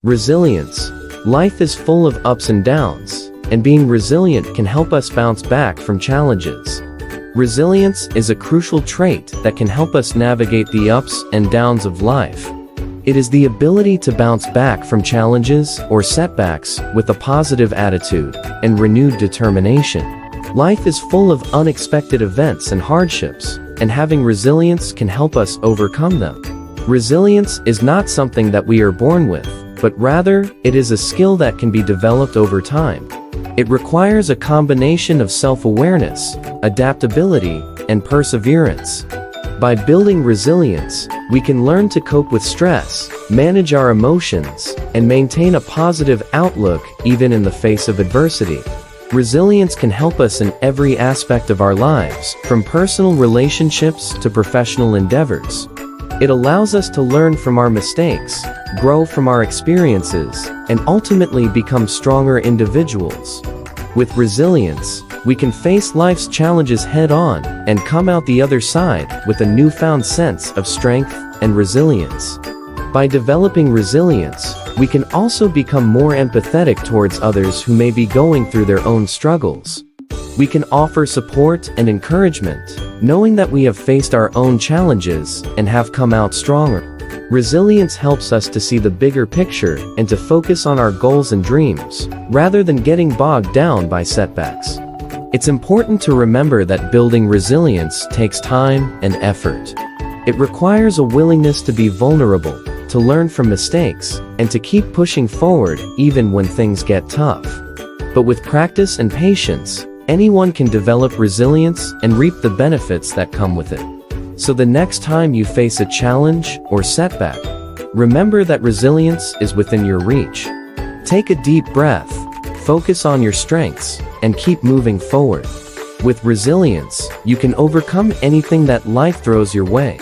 Resilience. Life is full of ups and downs, and being resilient can help us bounce back from challenges. Resilience is a crucial trait that can help us navigate the ups and downs of life. It is the ability to bounce back from challenges or setbacks with a positive attitude and renewed determination. Life is full of unexpected events and hardships, and having resilience can help us overcome them. Resilience is not something that we are born with, but rather, it is a skill that can be developed over time. It requires a combination of self-awareness, adaptability, and perseverance. By building resilience, we can learn to cope with stress, manage our emotions, and maintain a positive outlook even in the face of adversity. Resilience can help us in every aspect of our lives, from personal relationships to professional endeavors. It allows us to learn from our mistakes, grow from our experiences, and ultimately become stronger individuals. With resilience, we can face life's challenges head-on and come out the other side with a newfound sense of strength and resilience. By developing resilience, we can also become more empathetic towards others who may be going through their own struggles. We can offer support and encouragement, knowing that we have faced our own challenges and have come out stronger. Resilience helps us to see the bigger picture and to focus on our goals and dreams, rather than getting bogged down by setbacks. It's important to remember that building resilience takes time and effort. It requires a willingness to be vulnerable, to learn from mistakes, and to keep pushing forward even when things get tough. But with practice and patience, anyone can develop resilience and reap the benefits that come with it. So the next time you face a challenge or setback, remember that resilience is within your reach. Take a deep breath, focus on your strengths, and keep moving forward. With resilience, you can overcome anything that life throws your way.